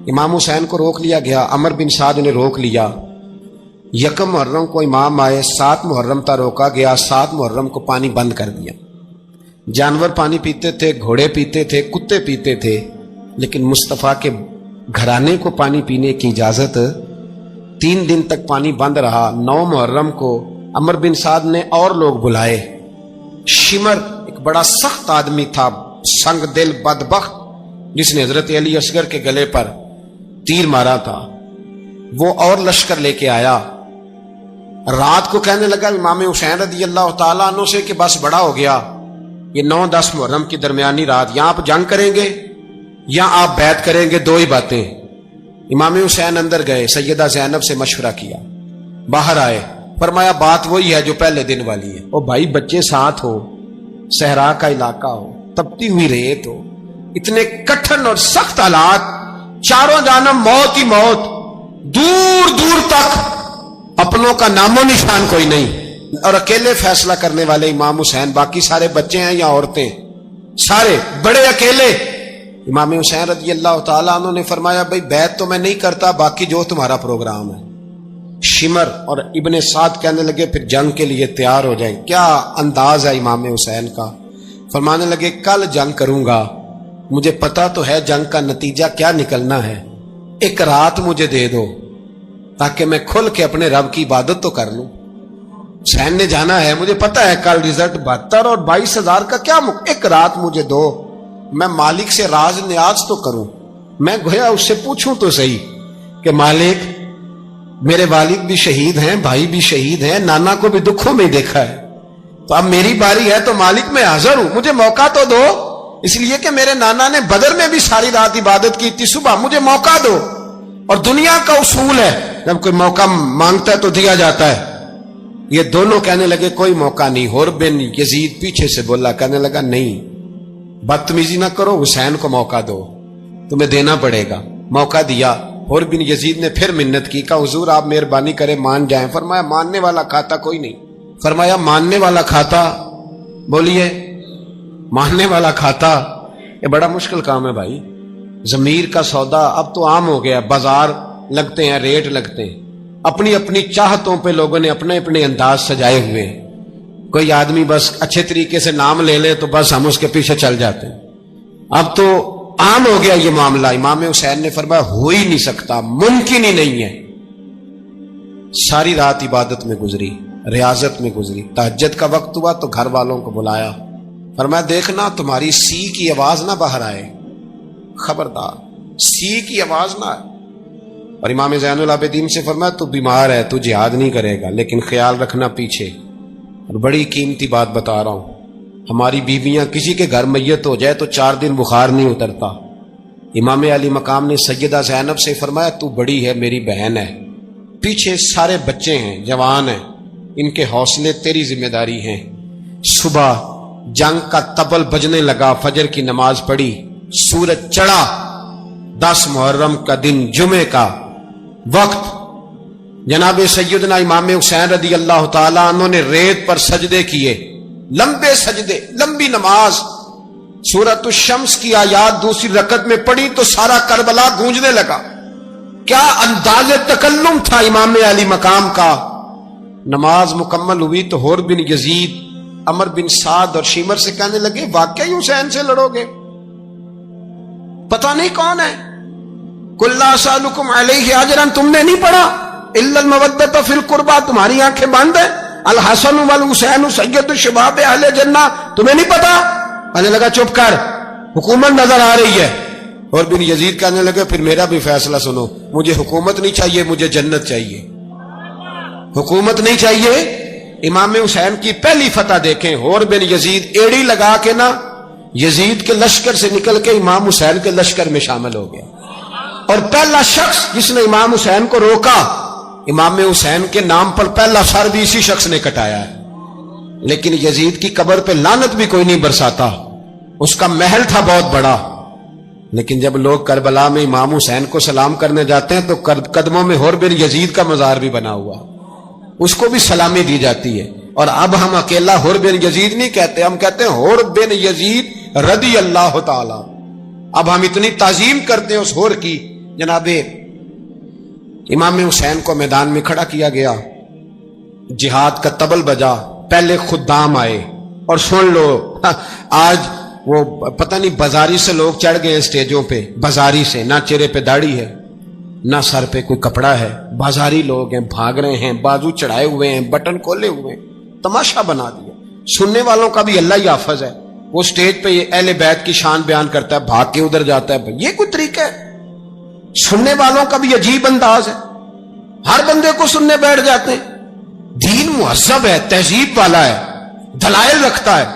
امام حسین کو روک لیا گیا، عمر بن سعد نے روک لیا۔ یکم محرم کو امام آئے، 7 محرم تا روکا گیا، 7 محرم کو پانی بند کر دیا۔ جانور پانی پیتے تھے، گھوڑے پیتے تھے، کتے پیتے تھے، لیکن مصطفیٰ کے گھرانے کو پانی پینے کی اجازت۔ 3 دن تک پانی بند رہا۔ 9 محرم کو عمر بن سعد نے اور لوگ بلائے۔ شمر ایک بڑا سخت آدمی تھا، سنگ دل بدبخت، جس نے حضرت علی اصغر کے گلے پر تیر مارا تھا، وہ اور لشکر لے کے آیا۔ رات کو کہنے لگا امام حسین رضی اللہ تعالیٰ عنہ سے کہ بس بڑا ہو گیا، یہ 9-10 محرم کی درمیانی رات، یہاں آپ جنگ کریں گے یا آپ بیعت کریں گے، 2 ہی باتیں۔ امام حسین اندر گئے، سیدہ زینب سے مشورہ کیا، باہر آئے، فرمایا بات وہی ہے جو پہلے دن والی ہے۔ او بھائی، بچے ساتھ ہو، صحرا کا علاقہ ہو، تپتی ہوئی ریت ہو، اتنے کٹھن اور سخت حالات، چاروں جانب موت ہی موت، دور دور تک اپنوں کا نام و نشان کوئی نہیں، اور اکیلے فیصلہ کرنے والے امام حسین، باقی سارے بچے ہیں یا عورتیں، سارے بڑے اکیلے۔ امام حسین رضی اللہ تعالیٰ عنہ نے فرمایا بھائی بیعت تو میں نہیں کرتا، باقی جو تمہارا پروگرام ہے۔ شمر اور ابن سعد کہنے لگے پھر جنگ کے لیے تیار ہو جائیں۔ کیا انداز ہے امام حسین کا، فرمانے لگے کل جنگ کروں گا، مجھے پتا تو ہے جنگ کا نتیجہ کیا نکلنا ہے، ایک رات مجھے دے دو تاکہ میں کھل کے اپنے رب کی عبادت تو کر لوں۔ حسین نے جانا ہے، مجھے پتا ہے کل رزلٹ 72 اور 22,000 کا کیا ایک رات مجھے دو، میں مالک سے راز نیاز تو کروں، میں گویا اس سے پوچھوں تو صحیح کہ مالک میرے والد بھی شہید ہیں، بھائی بھی شہید ہیں، نانا کو بھی دکھوں میں دیکھا ہے، تو اب میری باری ہے تو مالک میں حاضر ہوں، مجھے موقع تو دو، اس لیے کہ میرے نانا نے بدر میں بھی ساری رات عبادت کی تھی، صبح مجھے موقع دو۔ اور دنیا کا اصول ہے جب کوئی موقع مانگتا ہے تو دیا جاتا ہے۔ یہ دونوں کہنے لگے کوئی موقع نہیں۔ حر بن یزید پیچھے سے بولا، کہنے لگا نہیں، بدتمیزی نہ کرو، حسین کو موقع دو، تمہیں دینا پڑے گا۔ موقع دیا۔ حر بن یزید نے پھر منت کی، کہا حضور آپ مہربانی کریں مان جائیں۔ فرمایا ماننے والا کھاتا کوئی نہیں۔ فرمایا ماننے والا کھاتا، بولیے ماننے والا کھاتا، یہ بڑا مشکل کام ہے بھائی۔ ضمیر کا سودا اب تو عام ہو گیا، بازار لگتے ہیں، ریٹ لگتے ہیں، اپنی اپنی چاہتوں پہ لوگوں نے اپنے اپنے انداز سجائے ہوئے ہیں۔ کوئی آدمی بس اچھے طریقے سے نام لے لے تو بس ہم اس کے پیچھے چل جاتے ہیں، اب تو عام ہو گیا یہ معاملہ۔ امام حسین نے فرمایا ہو ہی نہیں سکتا، ممکن ہی نہیں ہے۔ ساری رات عبادت میں گزری، ریاضت میں گزری۔ تہجد کا وقت ہوا تو گھر والوں کو بلایا، فرمایا دیکھنا تمہاری سی کی آواز نہ باہر آئے، خبردار سی کی آواز نہ آئے۔ اور امام زین العابدین سے فرمایا تو بیمار ہے، تو جہاد نہیں کرے گا، لیکن خیال رکھنا پیچھے۔ اور بڑی قیمتی بات بتا رہا ہوں، ہماری بیویاں کسی کے گھر میت ہو جائے تو 4 دن بخار نہیں اترتا۔ امام علی مقام نے سیدہ زینب سے فرمایا تو بڑی ہے، میری بہن ہے، پیچھے سارے بچے ہیں، جوان ہیں، ان کے حوصلے تیری ذمہ داری ہیں۔ صبح جنگ کا طبل بجنے لگا، فجر کی نماز پڑھی، سورج چڑھا، 10 محرم کا دن، جمعے کا وقت۔ جناب سیدنا امام حسین رضی اللہ تعالیٰ عنہ نے ریت پر سجدے کیے، لمبے سجدے، لمبی نماز۔ سورۃ الشمس کی آیات دوسری رکعت میں پڑھی تو سارا کربلا گونجنے لگا۔ کیا انداز تکلم تھا امام علی مقام کا۔ نماز مکمل ہوئی تو حر بن یزید، عمر بن سعد اور شمر سے کہنے لگے واقعی حسین سے لڑو گے؟ پتہ نہیں کون ہے۔ قل لا اسألکم علیہ اجرا، تم نے نہیں پڑھا؟ الا المودۃ فی القربى، تمہاری آنکھیں بند ہیں۔ الحسن والحسین سید الشباب اہل جنہ، تمہیں نہیں پتا؟ کہنے لگا چپ کر، حکومت نظر آ رہی ہے۔ اور بن یزید کہنے لگے پھر میرا بھی فیصلہ سنو، مجھے حکومت نہیں چاہیے، مجھے جنت چاہیے، حکومت نہیں چاہیے۔ امام حسین کی پہلی فتح دیکھیں، حر بن یزید ایڑی لگا کے نا یزید کے لشکر سے نکل کے امام حسین کے لشکر میں شامل ہو گیا، اور پہلا شخص جس نے امام حسین کو روکا، امام حسین کے نام پر پہلا سر بھی اسی شخص نے کٹایا ہے۔ لیکن یزید کی قبر پہ لعنت بھی کوئی نہیں برساتا، اس کا محل تھا بہت بڑا، لیکن جب لوگ کربلا میں امام حسین کو سلام کرنے جاتے ہیں تو قدموں میں حر بن یزید کا مزار بھی بنا ہوا، اس کو بھی سلامی دی جاتی ہے۔ اور اب ہم اکیلا حر بن یزید نہیں کہتے، ہم کہتے ہیں حر بن یزید رضی اللہ تعالی۔ اب ہم اتنی تعظیم کرتے ہیں اس حر کی جناب امام حسین کو میدان میں کھڑا کیا گیا، جہاد کا طبل بجا، پہلے خدام آئے، اور سن لو آج وہ پتہ نہیں بازاری سے لوگ چڑھ گئے اسٹیجوں پہ، بازاری سے، نہ چہرے پہ داڑھی ہے نہ سر پہ کوئی کپڑا ہے، بازاری لوگ ہیں، بھاگ رہے ہیں، بازو چڑھائے ہوئے ہیں، بٹن کھولے ہوئے ہیں، تماشا بنا دیا۔ سننے والوں کا بھی اللہ ہی حافظ ہے، وہ سٹیج پہ یہ اہل بیت کی شان بیان کرتا ہے، بھاگ کے ادھر جاتا ہے، یہ کوئی طریقہ ہے؟ سننے والوں کا بھی عجیب انداز ہے، ہر بندے کو سننے بیٹھ جاتے ہیں۔ دین مہذب ہے، تہذیب والا ہے، دلائل رکھتا ہے،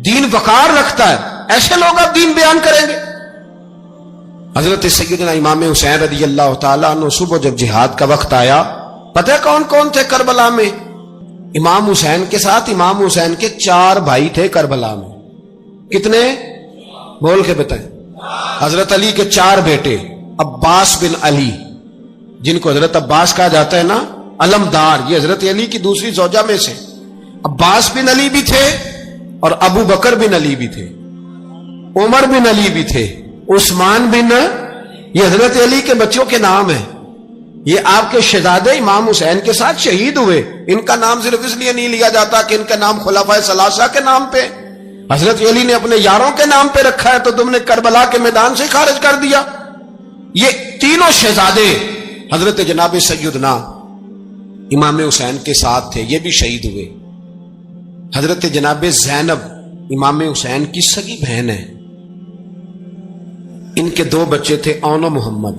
دین وقار رکھتا ہے، ایسے لوگ اب دین بیان کریں گے؟ حضرت سیدنا امام حسین رضی اللہ تعالیٰ عنہ صبح جب جہاد کا وقت آیا، پتہ ہے کون کون تھے کربلا میں؟ امام حسین کے ساتھ امام حسین کے 4 بھائی تھے کربلا میں۔ کتنے؟ بول کے بتائیں۔ حضرت علی کے 4 بیٹے، عباس بن علی، جن کو حضرت عباس کہا جاتا ہے نا، علمدار، یہ حضرت علی کی دوسری زوجہ میں سے۔ عباس بن علی بھی تھے اور ابو بکر بن علی بھی تھے، عمر بن علی بھی تھے، عثمان بن، یہ حضرت علی کے بچوں کے نام ہیں۔ یہ آپ کے شہزادے امام حسین کے ساتھ شہید ہوئے، ان کا نام صرف اس لیے نہیں لیا جاتا کہ ان کا نام خلفائے ثلاثہ کے نام پہ، حضرت علی نے اپنے یاروں کے نام پہ رکھا ہے، تو تم نے کربلا کے میدان سے خارج کر دیا۔ یہ تینوں شہزادے حضرت جناب سیدنا امام حسین کے ساتھ تھے، یہ بھی شہید ہوئے۔ حضرت جناب زینب امام حسین کی سگی بہن ہے، ان کے 2 بچے تھے، اون و محمد۔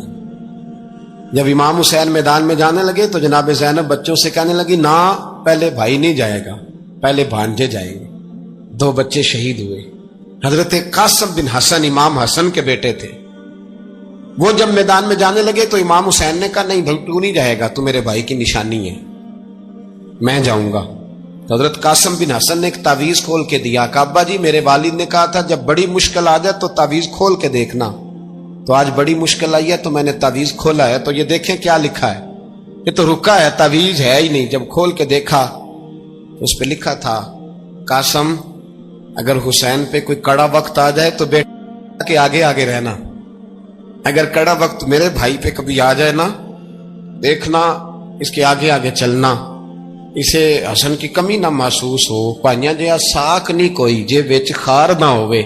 جب امام حسین میدان میں جانے لگے تو جناب زینب بچوں سے کہنے لگی، نہ پہلے بھائی نہیں جائے گا، پہلے بھانجے جائیں گے۔ 2 بچے شہید ہوئے۔ حضرت قاسم بن حسن امام حسن کے بیٹے تھے، وہ جب میدان میں جانے لگے تو امام حسین نے کہا، نہیں بھائی تو نہیں جائے گا، تو میرے بھائی کی نشانی ہے، میں جاؤں گا۔ تو حضرت قاسم بن حسن نے ایک تعویذ کھول کے دیا کہ ابا جی میرے والد نے کہا تھا جب بڑی مشکل آ جائے تو تعویذ کھول کے دیکھنا، تو آج بڑی مشکل آئی ہے تو میں نے تعویذ کھولا ہے، تو یہ دیکھیں کیا لکھا ہے، یہ تو رکا ہے، تعویذ ہے ہی نہیں۔ جب کھول کے دیکھا تو اس پہ لکھا تھا، قاسم اگر حسین پہ کوئی کڑا وقت آ جائے تو بیٹا کے آگے آگے رہنا، اگر کڑا وقت میرے بھائی پہ کبھی آ جائے نا، دیکھنا اس کے آگے آگے چلنا، اسے حسن کی کمی نہ محسوس ہو، پائیاں جہاں ساکھ نہیں کوئی جے وچ خار نہ ہوئے۔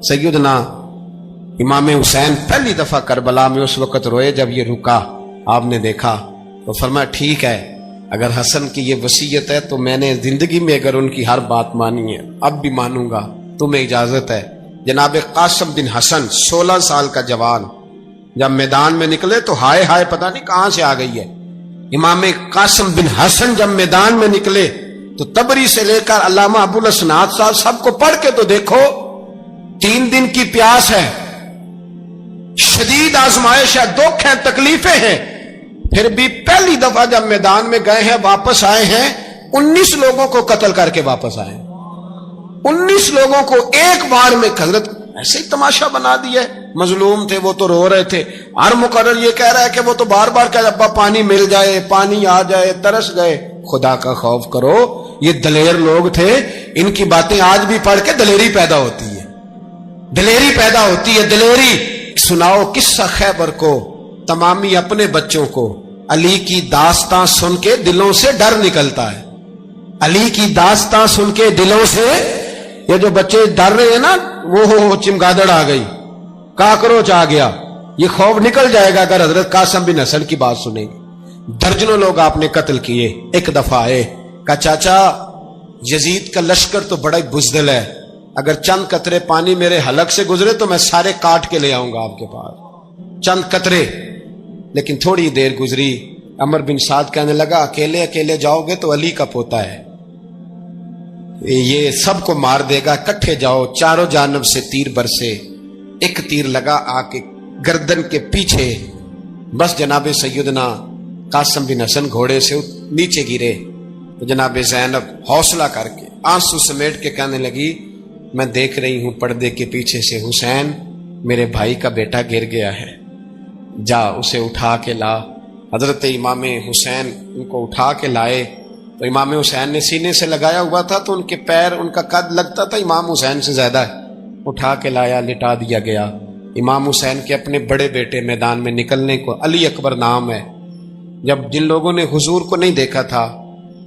سیدنا امام حسین پہلی دفعہ کربلا میں اس وقت روئے جب یہ رکا، آپ نے دیکھا تو فرمایا ٹھیک ہے، اگر حسن کی یہ وصیت ہے تو میں نے زندگی میں اگر ان کی ہر بات مانی ہے اب بھی مانوں گا، تمہیں اجازت ہے۔ جناب قاسم بن حسن 16 سال کا جوان جب میدان میں نکلے تو ہائے ہائے پتہ نہیں کہاں سے آ گئی ہے۔ امام قاسم بن حسن جب میدان میں نکلے تو تبری سے لے کر علامہ ابو الاسناد صاحب سب کو پڑھ کے تو دیکھو، 3 دن کی پیاس ہے، شدید آزمائش ہے، دکھ ہے، تکلیفیں ہیں، پھر بھی پہلی دفعہ جب میدان میں گئے ہیں واپس آئے ہیں 19 لوگوں کو قتل کر کے واپس آئے ہیں، 19 لوگوں کو ایک بار میں۔ حضرت ایسے ہی تماشا بنا دیا، مظلوم تھے وہ تو رو رہے تھے، ہر مقرر یہ کہہ رہا ہے کہ وہ تو بار بار کہ ابا پانی مل جائے، پانی آ جائے، ترس گئے۔ خدا کا خوف کرو، یہ دلیر لوگ تھے، ان کی باتیں آج بھی پڑھ کے دلیری پیدا ہوتی ہے، دلیری پیدا ہوتی ہے، دلیری۔ سناؤ قصہ خیبر کو، تمامی اپنے بچوں کو علی کی داستان سن کے دلوں سے ڈر نکلتا ہے، علی کی داستان سن کے دلوں سے، یہ جو بچے ڈر رہے ہیں نا، وہ چمگادڑ آ گئی، کاکروچ آ گیا، یہ خوف نکل جائے گا اگر حضرت قاسم بن حسن کی بات سنیں گے۔ درجنوں لوگ آپ نے قتل کیے۔ ایک دفعہ آئے، کہا چاچا یزید کا لشکر تو بڑا ہی بزدل ہے، اگر چند قطرے پانی میرے حلق سے گزرے تو میں سارے کاٹ کے لے آؤں گا آپ کے پاس، چند قطرے۔ لیکن تھوڑی دیر گزری، عمر بن سعد کہنے لگا اکیلے اکیلے جاؤ گے تو علی کا پوتا ہے، یہ سب کو مار دے گا، کٹھے جاؤ۔ چاروں جانب سے تیر برسے، ایک تیر لگا آ کے گردن کے پیچھے، بس جناب سیدنا قاسم بن حسن گھوڑے سے نیچے گرے۔ تو جناب زینب حوصلہ کر کے آنسو سمیٹ کے کہنے لگی، میں دیکھ رہی ہوں پردے کے پیچھے سے حسین میرے بھائی کا بیٹا گر گیا ہے، جا اسے اٹھا کے لا۔ حضرت امام حسین ان کو اٹھا کے لائے تو امام حسین نے سینے سے لگایا ہوا تھا تو ان کے پیر، ان کا قد لگتا تھا امام حسین سے زیادہ ہے، اٹھا کے لایا، لٹا دیا گیا۔ امام حسین کے اپنے بڑے بیٹے میدان میں نکلنے کو، علی اکبر نام ہے، جب جن لوگوں نے حضور کو نہیں دیکھا تھا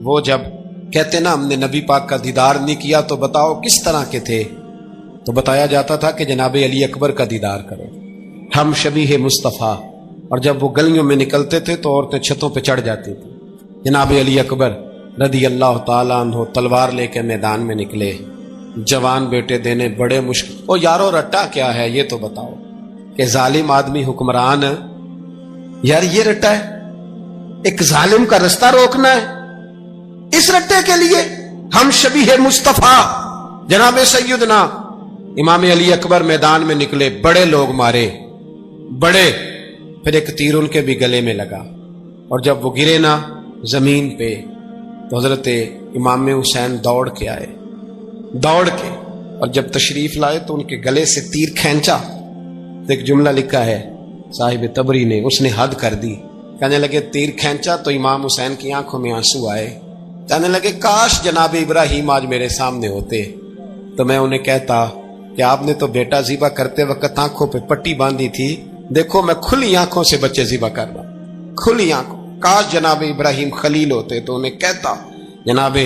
وہ جب کہتے نا ہم نے نبی پاک کا دیدار نہیں کیا تو بتاؤ کس طرح کے تھے، تو بتایا جاتا تھا کہ جناب علی اکبر کا دیدار کرو، ہم شبیہ مصطفیٰ۔ اور جب وہ گلیوں میں نکلتے تھے تو عورتیں چھتوں پہ چڑھ جاتی تھی۔ جناب علی اکبر رضی اللہ تعالیٰ عنہ تلوار لے کے میدان میں نکلے، جوان بیٹے دینے بڑے مشکل۔ او یارو رٹا کیا ہے یہ تو بتاؤ، کہ ظالم آدمی حکمران، یار یہ رٹا ہے، ایک ظالم کا رستہ روکنا ہے، اس رٹے کے لیے ہم شبیہ مصطفیٰ جناب سیدنا امام علی اکبر میدان میں نکلے، بڑے لوگ مارے، بڑے، پھر ایک تیر ان کے بھی گلے میں لگا، اور جب وہ گرے نا زمین پہ تو حضرت امام حسین دوڑ کے آئے، دوڑ کے، اور جب تشریف لائے تو ان کے گلے سے تیر کھینچا تو ایک جملہ لکھا ہے صاحب تبری نے، اس نے حد کر دی، کہنے لگے تیر کھینچا تو امام حسین کی آنکھوں میں آنسو آئے، کہنے لگے کاش جناب ابراہیم آج میرے سامنے ہوتے تو میں انہیں کہتا کہ آپ نے تو بیٹا ذبح کرتے وقت آنکھوں پہ پٹی باندھی تھی، دیکھو میں کھلی آنکھوں سے بچے ذبح کر رہا، کھلی آنکھوں، کاش جناب ابراہیم خلیل ہوتے تو انہیں کہتا۔ جناب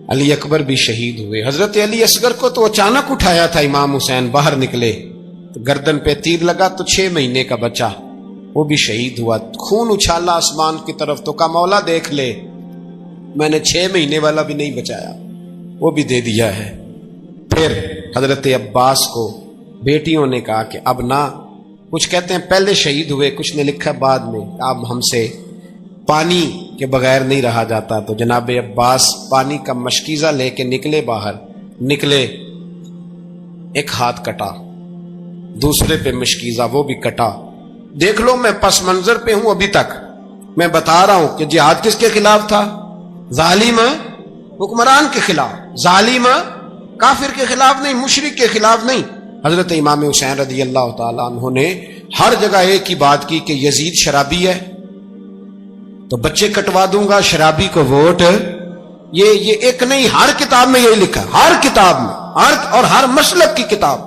علی اکبر بھی شہید ہوئے۔ حضرت علی اصغر کو تو اچانک اٹھایا تھا امام حسین، باہر نکلے تو گردن پہ تیر لگا تو 6 مہینے کا بچہ وہ بھی شہید ہوا، خون اچھالا آسمان کی طرف تو کہا مولا دیکھ لے، میں نے 6 مہینے والا بھی نہیں بچایا، وہ بھی دے دیا ہے۔ پھر حضرت عباس کو بیٹیوں نے کہا کہ اب نہ، کچھ کہتے ہیں پہلے شہید ہوئے، کچھ نے لکھا بعد میں، اب ہم سے پانی کے بغیر نہیں رہا جاتا، تو جناب عباس پانی کا مشکیزہ لے کے نکلے، باہر نکلے، ایک ہاتھ کٹا، دوسرے پہ مشکیزہ وہ بھی کٹا۔ دیکھ لو میں پس منظر پہ ہوں ابھی تک، میں بتا رہا ہوں کہ جہاد کس کے خلاف تھا؟ ظالم حکمران کے خلاف، ظالم کافر کے خلاف نہیں، مشرک کے خلاف نہیں۔ حضرت امام حسین رضی اللہ تعالیٰ عنہ نے ہر جگہ ایک ہی بات کی کہ یزید شرابی ہے تو بچے کٹوا دوں گا، شرابی کو ووٹ، یہ ایک نہیں، ہر کتاب میں یہی لکھا، ہر کتاب میں، اور ہر مسلک کی کتاب۔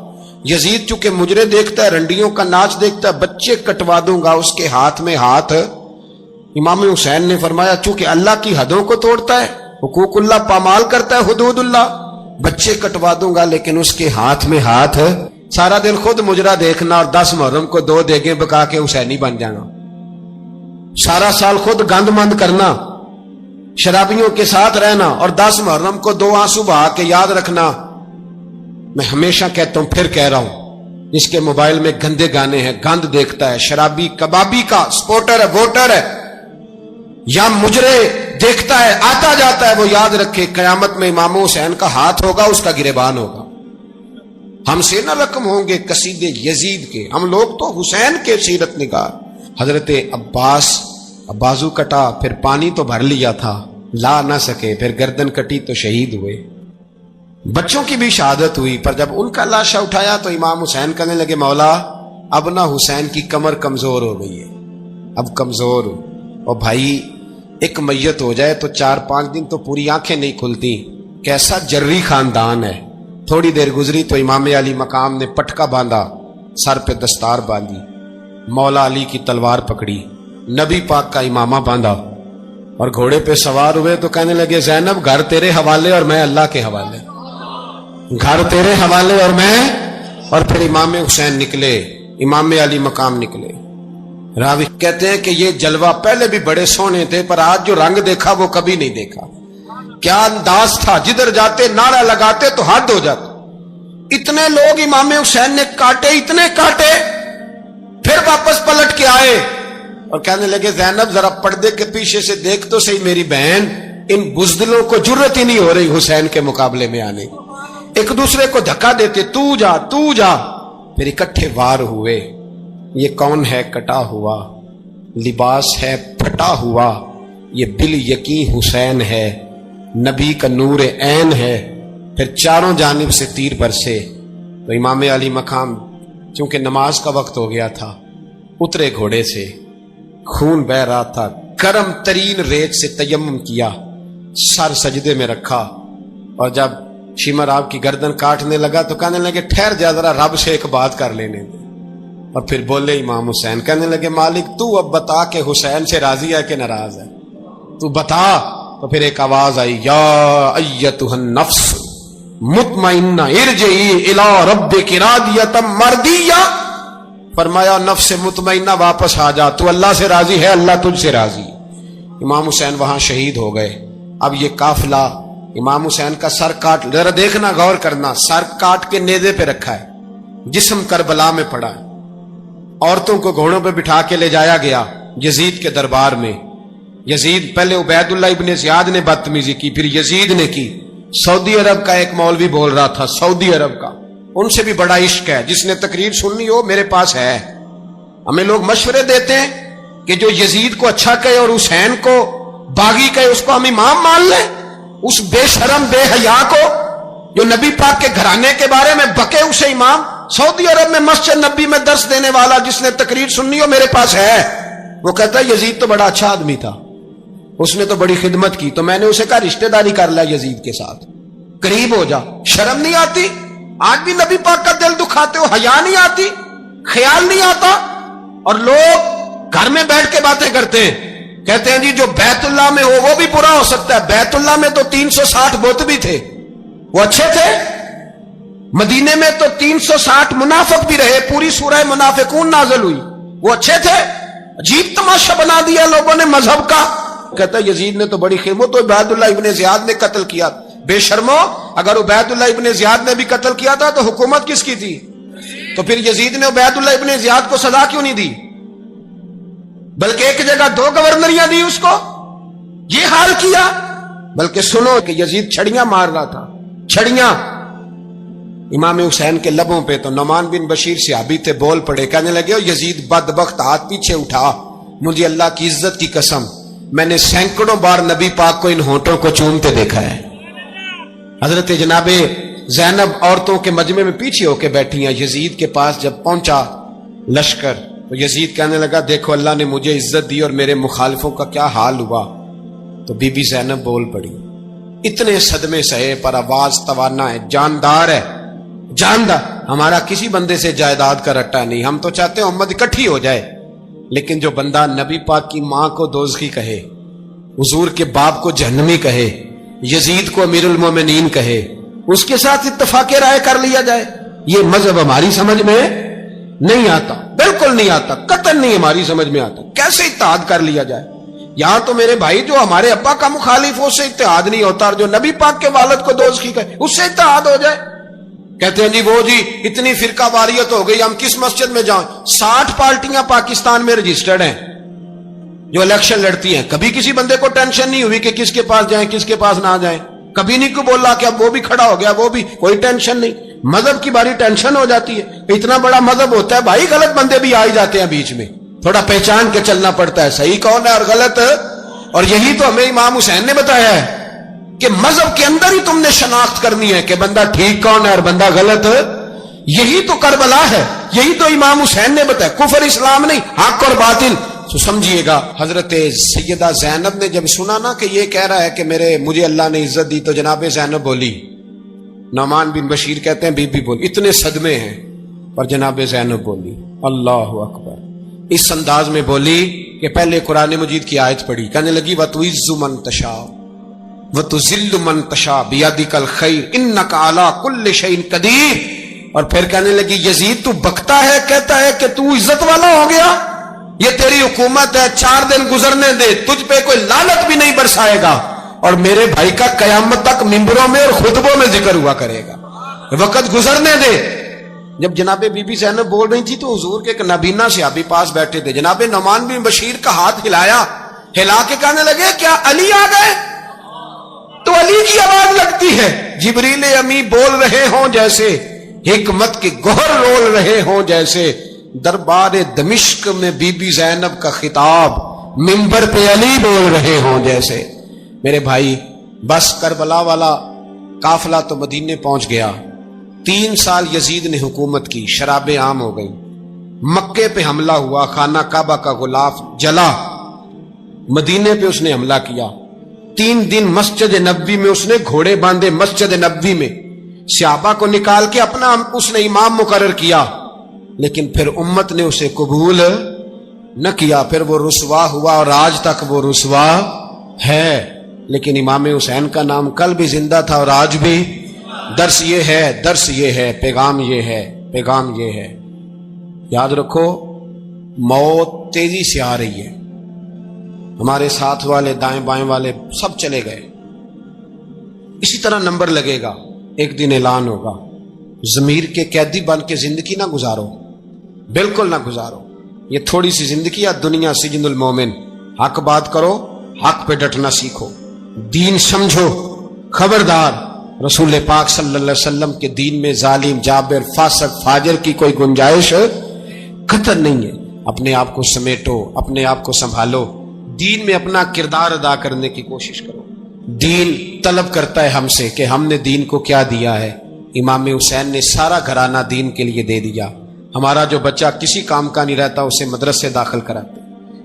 یزید چونکہ مجرے دیکھتا ہے، رنڈیوں کا ناچ دیکھتا ہے، بچے کٹوا دوں گا، اس کے ہاتھ میں ہاتھ۔ امام حسین نے فرمایا چونکہ اللہ کی حدوں کو توڑتا ہے، حقوق اللہ پامال کرتا ہے، حدود اللہ، بچے کٹوا دوں گا لیکن اس کے ہاتھ میں ہاتھ۔ سارا دن خود مجرا دیکھنا اور 10 محرم کو 2 دیگیں پکا کے حسینی بن جانا، سارا سال خود گند مند کرنا، شرابیوں کے ساتھ رہنا، اور 10 محرم کو 2 آنسو بہا کے یاد رکھنا۔ میں ہمیشہ کہتا ہوں، پھر کہہ رہا ہوں، جس کے موبائل میں گندے گانے ہیں، گند دیکھتا ہے، شرابی کبابی کا سپورٹر ہے، ووٹر ہے، یا مجرے دیکھتا ہے آتا جاتا ہے، وہ یاد رکھے قیامت میں امام حسین کا ہاتھ ہوگا، اس کا گریبان ہوگا۔ ہم سے نہ رقم ہوں گے قصیدے یزید کے، ہم لوگ تو حسین کے سیرت نگار۔ حضرت عباس بازو کٹا، پھر پانی تو بھر لیا تھا، لا نہ سکے، پھر گردن کٹی تو شہید ہوئے۔ بچوں کی بھی شہادت ہوئی، پر جب ان کا لاشا اٹھایا تو امام حسین کہنے لگے مولا اب نہ حسین کی کمر کمزور ہو گئی ہے، اب کمزور ہو، اور بھائی ایک میت ہو جائے تو 4-5 دن تو پوری آنکھیں نہیں کھلتی، کیسا جری خاندان ہے۔ تھوڑی دیر گزری تو امام علی مقام نے پٹکا باندھا، سر پہ دستار باندھی، مولا علی کی تلوار پکڑی، نبی پاک کا امامہ باندھا، اور گھوڑے پہ سوار ہوئے تو کہنے لگے زینب گھر تیرے حوالے اور میں اللہ کے حوالے، گھر تیرے حوالے اور میں۔ اور پھر امام حسین نکلے، امام علی مقام نکلے۔ راوی کہتے ہیں کہ یہ جلوہ پہلے بھی بڑے سونے تھے، پر آج جو رنگ دیکھا وہ کبھی نہیں دیکھا۔ کیا انداز تھا، جدھر جاتے نعرہ لگاتے تو حد ہو جاتا۔ اتنے لوگ امام حسین نے کاٹے، اتنے کاٹے، پھر واپس پلٹ کے آئے اور کہنے لگے زینب ذرا پردے کے پیچھے سے دیکھ تو صحیح میری بہن، ان بزدلوں کو جرت ہی نہیں ہو رہی حسین کے مقابلے میں آنے، ایک دوسرے کو دھکا دیتے، تو جا تو جا، پھر اکٹھے وار ہوئے۔ یہ کون ہے کٹا ہوا، لباس ہے پھٹا ہوا، یہ بال یقین حسین ہے، نبی کا نور عین ہے۔ پھر چاروں جانب سے تیر برسے تو امام علی مقام چونکہ نماز کا وقت ہو گیا تھا، اترے گھوڑے سے، خون بہ رہا تھا، گرم ترین ریت سے تیمم کیا، سر سجدے میں رکھا، اور جب شیمر آپ کی گردن کاٹنے لگا تو کہنے لگے ٹھہر جا ذرا رب سے ایک بات کر لینے دے. اور پھر بولے امام حسین, کہنے لگے مالک تو اب بتا کہ حسین سے راضی ہے کہ ناراض ہے, تو بتا. تو پھر ایک آواز آئی, یا ایتھا النفس مطمئنہ ارجعی الی ربک راضیۃ مرضیہ. فرمایا نفس مطمئنہ واپس آ جا, تو اللہ سے راضی ہے, اللہ تجھ سے راضی. امام حسین وہاں شہید ہو گئے. اب یہ قافلہ امام حسین کا سر کاٹ, ذرا دیکھنا غور کرنا, سر کاٹ کے نیزے پہ رکھا ہے, جسم کربلا میں پڑا ہے. عورتوں کو گھوڑوں پہ بٹھا کے لے جایا گیا یزید کے دربار میں. یزید, پہلے عبید اللہ ابن زیاد نے بدتمیزی کی, پھر یزید نے کی. سعودی عرب کا ایک مولوی بول رہا تھا, سعودی عرب کا, ان سے بھی بڑا عشق ہے, جس نے تقریر سننی ہو میرے پاس ہے. ہمیں لوگ مشورے دیتے ہیں کہ جو یزید کو اچھا کہے اور حسین کو باغی کہے اس کو ہم امام مان لیں. اس بے شرم بے حیا کو جو نبی پاک کے گھرانے کے بارے میں بکے اسے امام. سعودی عرب میں مسجد نبی میں درس دینے والا جس نے تقریر سننی ہو میرے پاس ہے. وہ کہتا ہے یزید تو بڑا اچھا آدمی تھا, اس نے تو بڑی خدمت کی, تو میں نے اسے کہا رشتہ داری کر لیا یزید کے ساتھ, قریب ہو جا. شرم نہیں آتی؟ آج بھی نبی پاک کا دل دکھاتے ہو, حیا نہیں آتی, خیال نہیں آتا. اور لوگ گھر میں بیٹھ کے باتیں کرتے ہیں, کہتے ہیں جی جو بیت اللہ میں ہو وہ بھی برا ہو سکتا ہے. بیت اللہ میں تو 360 بت بھی تھے, وہ اچھے تھے. مدینے میں تو 360 منافق بھی رہے, پوری سورہ منافقون نازل ہوئی, وہ اچھے تھے. عجیب تماشا بنا دیا لوگوں نے مذہب کا. کہتا ہے یزید نے تو بڑی خدمت, تو عبید اللہ ابن زیاد نے قتل کیا. بے شرمو, اگر عبید اللہ ابن زیاد نے بھی قتل کیا تھا تو حکومت کس کی تھی؟ تو پھر یزید نے عبید اللہ ابن زیاد کو سزا کیوں نہیں دی, بلکہ ایک جگہ 2 گورنریاں دی اس کو؟ یہ حال کیا. بلکہ سنو کہ یزید چھڑیاں مار رہا تھا, چھڑیاں. امام حسین کے لبوں پہ تو نعمان بن بشیر صحابی تھے, بول پڑے, کہنے لگے یزید بدبخت, ہاتھ پیچھے اٹھا, مجھے اللہ کی عزت کی قسم میں نے سینکڑوں بار نبی پاک کو ان ہونٹوں کو چومتے دیکھا ہے. حضرت جناب زینب عورتوں کے مجمع میں پیچھے ہو کے بیٹھی ہیں. یزید کے پاس جب پہنچا لشکر تو یزید کہنے لگا دیکھو اللہ نے مجھے عزت دی اور میرے مخالفوں کا کیا حال ہوا. تو بی بی زینب بول پڑی, اتنے صدمے سہے پر آواز توانا ہے, جاندار ہے, جاندار. ہمارا کسی بندے سے جائیداد کا رٹا نہیں, ہم تو چاہتے ہیں امت اکٹھی ہو جائے, لیکن جو بندہ نبی پاک کی ماں کو دوزخی کہے, حضور کے باپ کو جہنمی کہے, یزید کو امیر المومنین کہے, اس کے ساتھ اتفاق رائے کر لیا جائے, یہ مذہب ہماری سمجھ میں نہیں آتا, بالکل نہیں آتا, قطعاً نہیں ہماری سمجھ میں آتا. کیسے اتحاد کر لیا جائے؟ یہاں تو میرے بھائی جو ہمارے ابا کا مخالف ہو اس سے اتحاد نہیں ہوتا, اور جو نبی پاک کے والد کو دوزخی کہے اس سے اتحاد ہو جائے. کہتے ہیں جی وہ جی اتنی فرقہ واریت ہو گئی, ہم کس مسجد میں جائیں؟ 60 پارٹیاں پاکستان میں رجسٹرڈ ہیں جو الیکشن لڑتی ہیں. کبھی کسی بندے کو ٹینشن نہیں ہوئی کہ کس کے پاس جائیں کس کے پاس نہ جائیں, کبھی نہیں کو بولا کہ اب وہ بھی کھڑا ہو گیا, وہ بھی, کوئی ٹینشن نہیں. مذہب کی باری ٹینشن ہو جاتی ہے, اتنا بڑا مذہب ہوتا ہے بھائی, غلط بندے بھی آ جاتے ہیں بیچ میں, تھوڑا پہچان کے چلنا پڑتا ہے صحیح کون ہے اور غلط. اور یہی تو ہمیں امام حسین نے بتایا ہے کہ مذہب کے اندر ہی تم نے شناخت کرنی ہے کہ بندہ ٹھیک کون ہے اور بندہ غلط. یہی تو کربلا ہے, یہی تو امام حسین نے بتایا, کفر اسلام نہیں, حق اور باطل. تو سمجھیے گا حضرت سیدہ زینب نے جب سنا نا کہ یہ کہہ رہا ہے کہ مجھے اللہ نے عزت دی, تو جناب زینب بولی, نعمان بن بشیر کہتے ہیں بی بی بولی, اتنے صدمے ہیں پر جناب زینب بولی اللہ اکبر, اس انداز میں بولی کہ پہلے قرآن مجید کی آیت پڑھی, کہنے لگی وَتُعِزُّ مَن تَشَاءُ وَتُذِلُّ مَن تَشَاءُ بِيَدِكَ الْخَيْرُ إِنَّكَ عَلَىٰ كُلِّ شَيْءٍ قَدِيرٌ. اور پھر کہنے لگی یزید تو بکتا ہے, کہتا ہے کہ تو عزت والا ہو گیا, یہ تیری حکومت ہے, 4 دن گزرنے دے, تجھ پہ کوئی لعنت بھی نہیں برسائے گا, اور میرے بھائی کا قیامت تک ممبروں میں اور خطبوں میں ذکر ہوا کرے گا, وقت گزرنے دے. جب جناب بی بی زینب بول رہی تھی تو حضور کے ایک نابینا صحابی پاس بیٹھے تھے, جناب نعمان بن بشیر کا ہاتھ ہلایا, ہلا کے کہنے لگے کیا علی آ گئے؟ تو علی کی آواز لگتی ہے, جبریل امی بول رہے ہوں جیسے, حکمت کے گوہر رول رہے ہوں جیسے, دربار دمشق میں بی بی زینب کا خطاب منبر پہ علی بول رہے ہوں جیسے. میرے بھائی بس کربلا والا قافلہ تو مدینے پہنچ گیا, 3 سال یزید نے حکومت کی, شرابیں عام ہو گئی, مکے پہ حملہ ہوا, خانہ کعبہ کا غلاف جلا, مدینے پہ اس نے حملہ کیا, 3 دن مسجد نبوی میں اس نے گھوڑے باندھے, مسجد نبوی میں صحابہ کو نکال کے اپنا اس نے امام مقرر کیا، لیکن پھر امت نے اسے قبول نہ کیا، پھر وہ رسوا ہوا اور آج تک وہ رسوا ہے۔ لیکن امام حسین کا نام کل بھی زندہ تھا اور آج بھی۔ درس یہ ہے، پیغام یہ ہے۔ یاد رکھو، موت تیزی سے آ رہی ہے، ہمارے ساتھ والے دائیں بائیں والے سب چلے گئے، اسی طرح نمبر لگے گا، ایک دن اعلان ہوگا۔ ضمیر کے قیدی بن کے زندگی نہ گزارو، بالکل نہ گزارو۔ یہ تھوڑی سی زندگی ہے، دنیا سجن المومن۔ حق بات کرو، حق پہ ڈٹنا سیکھو، دین سمجھو۔ خبردار، رسول پاک صلی اللہ علیہ وسلم کے دین میں ظالم، جابر، فاسق، فاجر کی کوئی گنجائش قطر نہیں ہے۔ اپنے آپ کو سمیٹو، اپنے آپ کو سنبھالو، دین میں اپنا کردار ادا کرنے کی کوشش کرو۔ دین طلب کرتا ہے ہم سے کہ ہم نے دین کو کیا دیا ہے۔ امام حسین نے سارا گھرانہ دین کے لیے دے دیا۔ ہمارا جو بچہ کسی کام کا نہیں رہتا اسے مدرسے داخل کراتے۔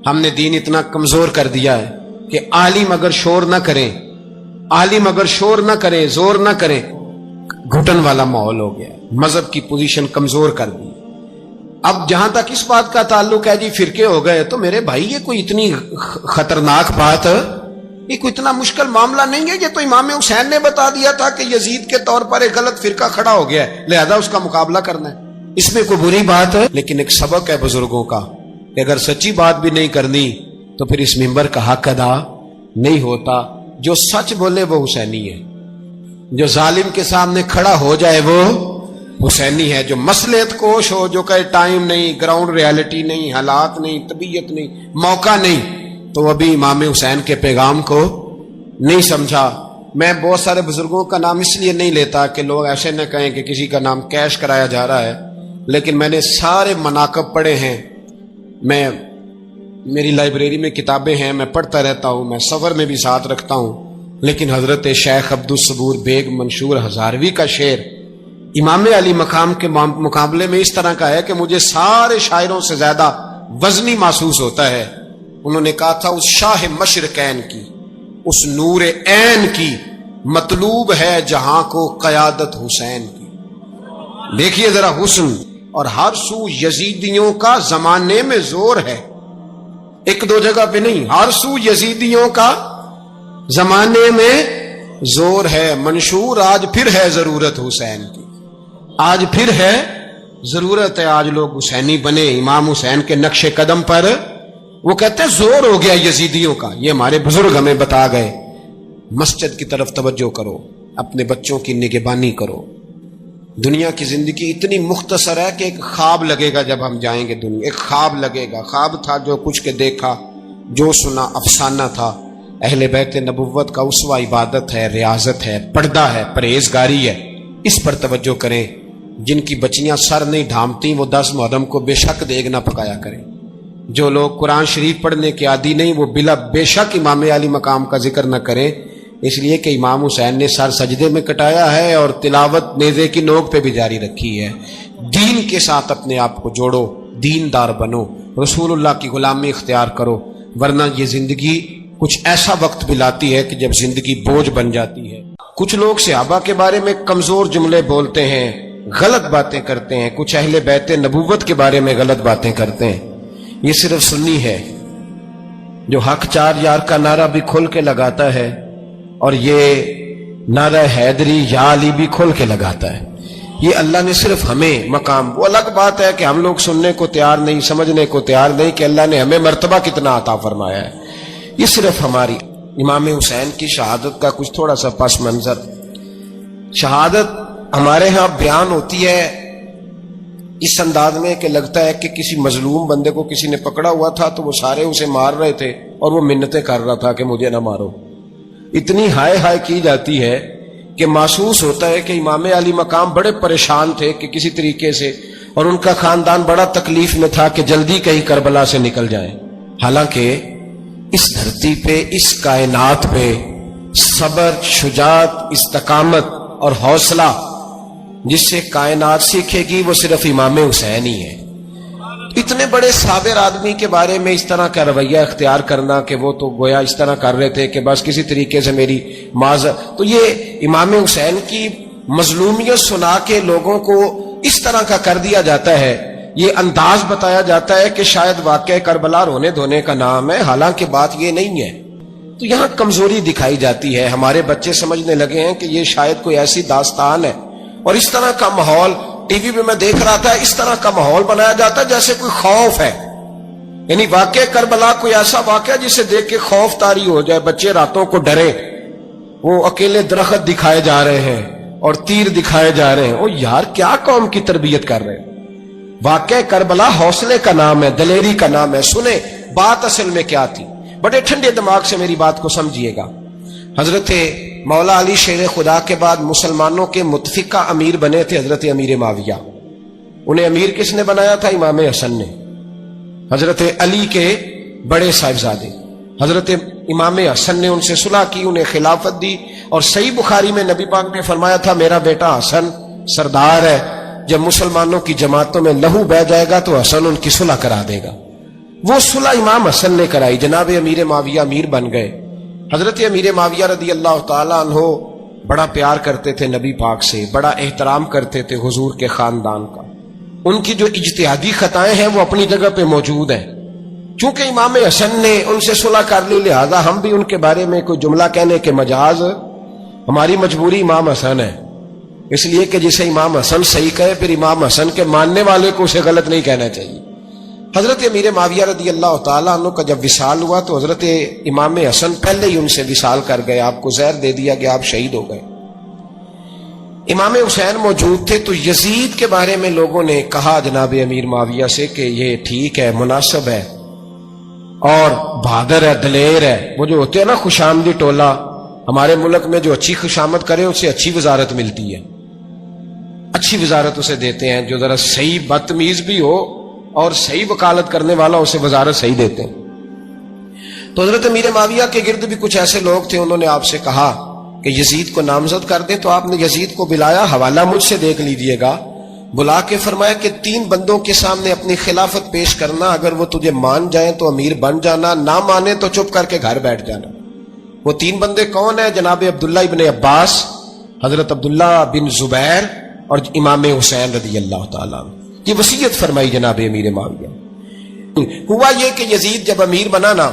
ہم نے دین اتنا کمزور کر دیا ہے کہ عالم اگر شور نہ کرے، زور نہ کرے، گھٹن والا ماحول ہو گیا، مذہب کی پوزیشن کمزور کر دی۔ اب جہاں تک اس بات کا تعلق ہے جی فرقے ہو گئے، تو میرے بھائی یہ کوئی اتنی خطرناک بات، یہ کوئی اتنا مشکل معاملہ نہیں ہے۔ یہ تو امام حسین نے بتا دیا تھا کہ یزید کے طور پر ایک غلط فرقہ کھڑا ہو گیا ہے، لہذا اس کا مقابلہ کرنا ہے، اس میں کوئی بری بات ہے؟ لیکن ایک سبق ہے بزرگوں کا کہ اگر سچی بات بھی نہیں کرنی تو پھر اس منبر کا حق ادا نہیں ہوتا۔ جو سچ بولے وہ حسینی ہے، جو ظالم کے سامنے کھڑا ہو جائے وہ حسینی ہے، جو مصلحت کوش ہو، جو کہے ٹائم نہیں، گراؤنڈ ریالٹی نہیں، حالات نہیں، طبیعت نہیں، موقع نہیں، تو ابھی امام حسین کے پیغام کو نہیں سمجھا۔ میں بہت سارے بزرگوں کا نام اس لیے نہیں لیتا کہ لوگ ایسے نہ کہیں کہ کسی کا نام کیش کرایا جا رہا ہے، لیکن میں نے سارے مناقب پڑھے ہیں، میری لائبریری میں کتابیں ہیں، میں پڑھتا رہتا ہوں، میں سفر میں بھی ساتھ رکھتا ہوں۔ لیکن حضرت شیخ عبدالصبور بیگ منشور ہزاروی کا شعر امام علی مقام کے مقابلے میں اس طرح کا ہے کہ مجھے سارے شاعروں سے زیادہ وزنی محسوس ہوتا ہے۔ انہوں نے کہا تھا، اس شاہ مشرقین کی، اس نور عین کی، مطلوب ہے جہاں کو قیادت حسین کی۔ دیکھیے ذرا حسن، اور ہر سو یزیدیوں کا زمانے میں زور ہے، ایک دو جگہ پہ نہیں، ہر سو یزیدیوں کا زمانے میں زور ہے۔ منشور آج پھر ہے ضرورت حسین کی، آج پھر ہے ضرورت ہے، آج لوگ حسینی بنے، امام حسین کے نقش قدم پر۔ وہ کہتے ہیں زور ہو گیا یزیدیوں کا، یہ ہمارے بزرگ ہمیں بتا گئے۔ مسجد کی طرف توجہ کرو، اپنے بچوں کی نگہبانی کرو۔ دنیا کی زندگی اتنی مختصر ہے کہ ایک خواب لگے گا جب ہم جائیں گے دنیا، ایک خواب لگے گا، خواب تھا جو کچھ کے دیکھا، جو سنا افسانہ تھا۔ اہل بیت نبوت کا اسوہ عبادت ہے، ریاضت ہے، پردہ ہے، پرہیزگاری ہے، اس پر توجہ کریں۔ جن کی بچیاں سر نہیں ڈھانپتی وہ 10 محرم کو بے شک دیگ نہ پکایا کریں۔ جو لوگ قرآن شریف پڑھنے کے عادی نہیں وہ بے شک امام علی مقام کا ذکر نہ کریں، اس لیے کہ امام حسین نے سر سجدے میں کٹایا ہے اور تلاوت نیزے کی نوک پہ بھی جاری رکھی ہے۔ دین کے ساتھ اپنے آپ کو جوڑو، دیندار بنو، رسول اللہ کی غلامی اختیار کرو، ورنہ یہ زندگی کچھ ایسا وقت بھی لاتی ہے کہ جب زندگی بوجھ بن جاتی ہے۔ کچھ لوگ صحابہ کے بارے میں کمزور جملے بولتے ہیں، غلط باتیں کرتے ہیں، کچھ اہل بیت نبوت کے بارے میں غلط باتیں کرتے ہیں۔ یہ صرف سنی ہے جو حق 4 یار کا نعرہ بھی کھل کے لگاتا ہے، اور یہ نعرہ حیدری یا علی بھی کھول کے لگاتا ہے۔ یہ اللہ نے صرف ہمیں مقام، وہ الگ بات ہے کہ ہم لوگ سننے کو تیار نہیں، سمجھنے کو تیار نہیں کہ اللہ نے ہمیں مرتبہ کتنا عطا فرمایا ہے۔ یہ صرف ہماری امام حسین کی شہادت کا کچھ تھوڑا سا پس منظر۔ شہادت ہمارے ہاں بیان ہوتی ہے اس انداز میں کہ لگتا ہے کہ کسی مظلوم بندے کو کسی نے پکڑا ہوا تھا تو وہ سارے اسے مار رہے تھے اور وہ منتیں کر رہا تھا کہ مجھے نہ مارو۔ اتنی ہائے ہائے کی جاتی ہے کہ محسوس ہوتا ہے کہ امام علی مقام بڑے پریشان تھے کہ کسی طریقے سے، اور ان کا خاندان بڑا تکلیف میں تھا کہ جلدی کہیں کربلا سے نکل جائیں۔ حالانکہ اس دھرتی پہ، اس کائنات پہ صبر، شجاعت، استقامت اور حوصلہ جس سے کائنات سیکھے گی وہ صرف امام حسین ہی ہے۔ اتنے بڑے صابر آدمی کے بارے میں اس طرح کا رویہ اختیار کرنا کہ وہ تو گویا اس طرح کر رہے تھے کہ بس کسی طریقے سے میری معذرت، تو یہ امام حسین کی مظلومیت سنا کے لوگوں کو اس طرح کا کر دیا جاتا ہے، یہ انداز بتایا جاتا ہے کہ شاید واقعہ کربلا رونے دھونے کا نام ہے، حالانکہ بات یہ نہیں ہے۔ تو یہاں کمزوری دکھائی جاتی ہے، ہمارے بچے سمجھنے لگے ہیں کہ یہ شاید کوئی ایسی داستان ہے، اور اس طرح کا ماحول ٹی وی پہ میں دیکھ رہا تھا، اس طرح کا ماحول بنایا جاتا ہے جیسے کوئی خوف ہے، یعنی واقعہ کربلا کوئی ایسا واقعہ جسے دیکھ کے خوف طاری ہو جائے، بچے راتوں کو ڈرے، وہ اکیلے درخت دکھائے جا رہے ہیں اور تیر دکھائے جا رہے ہیں۔ او یار، کیا قوم کی تربیت کر رہے ہیں؟ واقعہ کربلا حوصلے کا نام ہے، دلیری کا نام ہے۔ سنیں بات اصل میں کیا تھی، بڑے ٹھنڈے دماغ سے میری بات کو سمجھیے گا۔ حضرت مولا علی شیر خدا کے بعد مسلمانوں کے متفقہ امیر بنے تھے حضرت امیر معاویہ۔ انہیں امیر کس نے بنایا تھا؟ امام حسن نے، حضرت علی کے بڑے صاحبزادے۔ حضرت امام حسن نے ان سے صلح کی، انہیں خلافت دی، اور صحیح بخاری میں نبی پاک نے فرمایا تھا میرا بیٹا حسن سردار ہے، جب مسلمانوں کی جماعتوں میں لہو بہ جائے گا تو حسن ان کی صلح کرا دے گا۔ وہ صلح امام حسن نے کرائی، جناب امیر معاویہ امیر بن گئے۔ حضرت امیر معاویہ رضی اللہ تعالیٰ عنہ بڑا پیار کرتے تھے نبی پاک سے، بڑا احترام کرتے تھے حضور کے خاندان کا۔ ان کی جو اجتہادی خطائیں ہیں وہ اپنی جگہ پہ موجود ہیں، چونکہ امام حسن نے ان سے صلح کر لی، لہذا ہم بھی ان کے بارے میں کوئی جملہ کہنے کے مجاز، ہماری مجبوری امام حسن ہے، اس لیے کہ جسے امام حسن صحیح کہے پھر امام حسن کے ماننے والے کو اسے غلط نہیں کہنا چاہیے۔ حضرت امیر معاویہ رضی اللہ تعالیٰ عنہ کا جب وصال ہوا تو حضرت امام حسن پہلے ہی ان سے وصال کر گئے، آپ کو زہر دے دیا گیا، آپ شہید ہو گئے۔ امام حسین موجود تھے تو یزید کے بارے میں لوگوں نے کہا جناب امیر معاویہ سے کہ یہ ٹھیک ہے، مناسب ہے اور بہادر ہے، دلیر ہے۔ وہ جو ہوتے ہیں نا خوش آمدی ٹولہ، ہمارے ملک میں جو اچھی خوشامد کرے اسے اچھی وزارت ملتی ہے، اچھی وزارت اسے دیتے ہیں، جو ذرا صحیح بدتمیز بھی ہو اور صحیح وکالت کرنے والا اسے وزارت صحیح دیتے ہیں۔ تو حضرت امیر معاویہ کے گرد بھی کچھ ایسے لوگ تھے، انہوں نے آپ سے کہا کہ یزید کو نامزد کر دیں، تو آپ نے یزید کو بلایا، حوالہ مجھ سے دیکھ لیجئے گا، بلا کے فرمایا کہ 3 بندوں کے سامنے اپنی خلافت پیش کرنا، اگر وہ تجھے مان جائیں تو امیر بن جانا، نہ مانے تو چپ کر کے گھر بیٹھ جانا۔ وہ 3 بندے کون ہیں؟ جناب عبداللہ ابن عباس، حضرت عبداللہ بن زبیر اور امام حسین رضی اللہ تعالیٰ عنہ۔ یہ وصیت فرمائی جناب امیر معاویہ۔ ہوا یہ کہ یزید جب امیر بنا نا،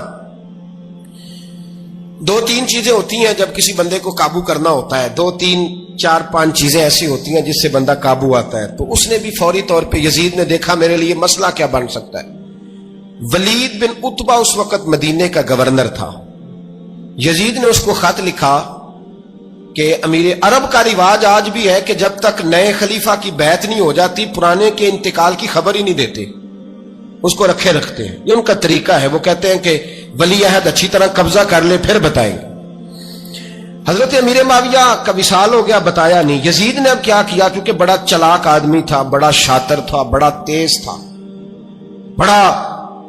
2-3 چیزیں ہوتی ہیں جب کسی بندے کو قابو کرنا ہوتا ہے، 2-3-4-5 چیزیں ایسی ہوتی ہیں جس سے بندہ قابو آتا ہے۔ تو اس نے بھی فوری طور پہ، یزید نے دیکھا میرے لیے مسئلہ کیا بن سکتا ہے۔ ولید بن عتبہ اس وقت مدینے کا گورنر تھا، یزید نے اس کو خط لکھا کہ امیر عرب کا رواج آج بھی ہے کہ جب تک نئے خلیفہ کی بیعت نہیں ہو جاتی پرانے کے انتقال کی خبر ہی نہیں دیتے، اس کو رکھے رکھتے ہیں، یہ ان کا طریقہ ہے۔ وہ کہتے ہیں کہ ولی عہد اچھی طرح قبضہ کر لے پھر بتائیں گے۔ حضرت امیر معاویہ کا وصال ہو گیا، بتایا نہیں۔ یزید نے اب کیا کیا، کیونکہ بڑا چلاک آدمی تھا، بڑا شاطر تھا، بڑا تیز تھا، بڑا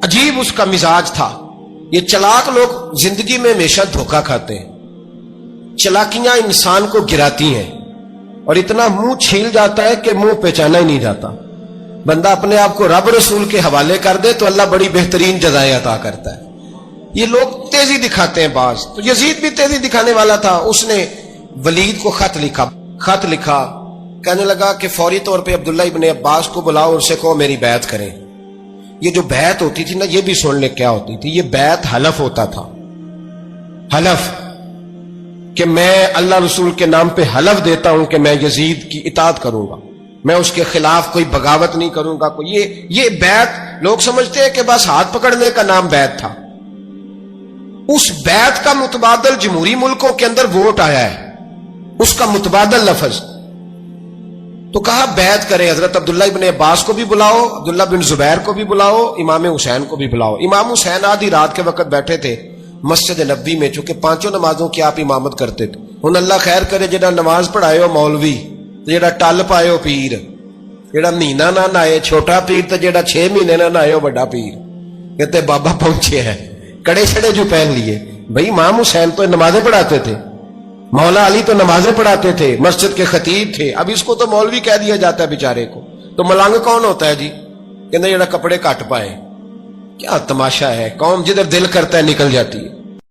عجیب اس کا مزاج تھا۔ یہ چلاک لوگ زندگی میں ہمیشہ دھوکہ کھاتے ہیں، چلاکیاں انسان کو گراتی ہیں اور اتنا منہ چھیل جاتا ہے کہ منہ پہچانا ہی نہیں جاتا۔ بندہ اپنے آپ کو رب رسول کے حوالے کر دے تو اللہ بڑی بہترین جزائیں عطا کرتا ہے۔ یہ لوگ تیزی دکھاتے ہیں بعض، تو یزید بھی تیزی دکھانے والا تھا۔ اس نے ولید کو خط لکھا، کہنے لگا کہ فوری طور پہ عبداللہ ابن عباس کو بلاؤ، ان سے کہو میری بیعت کریں۔ یہ جو بیعت ہوتی تھی نا، یہ بھی سن لے کیا ہوتی تھی، یہ بیعت حلف ہوتا تھا، حلف کہ میں اللہ رسول کے نام پہ حلف دیتا ہوں کہ میں یزید کی اطاعت کروں گا، میں اس کے خلاف کوئی بغاوت نہیں کروں گا۔ کوئی یہ بیعت لوگ سمجھتے ہیں کہ بس ہاتھ پکڑنے کا نام بیعت تھا، اس بیعت کا متبادل جمہوری ملکوں کے اندر ووٹ آیا ہے، اس کا متبادل لفظ۔ تو کہا بیعت کرے، حضرت عبداللہ ابن عباس کو بھی بلاؤ، عبداللہ بن زبیر کو بھی بلاؤ، امام حسین کو بھی بلاؤ۔ امام حسین آدھی رات کے وقت بیٹھے تھے مسجد نبوی میں، چونکہ 5 نمازوں کی آپ امامت کرتے تھے۔ ہن اللہ خیر کرے، جڑا نماز پڑھائے ہو مولوی، جڑا ٹل پائے ہو پیر، جڑا مہینہ نہ نہائے چھوٹا پیر، تے جڑا 6 مہینے نہ نہائے ہو بڑا پیر، کہتے بابا پہنچے ہیں، کڑے چھڑے جو پہن لیے۔ بھائی امام حسین تو نمازیں پڑھاتے تھے، مولا علی تو نمازیں پڑھاتے تھے، مسجد کے خطیب تھے، اب اس کو تو مولوی کہہ دیا جاتا ہے بیچارے کو۔ تو ملنگ کون ہوتا ہے جی؟ کہتے جڑا کپڑے کٹ پائے۔ کیا تماشا ہے، قوم جدھر دل کرتا ہے نکل جاتی ہے۔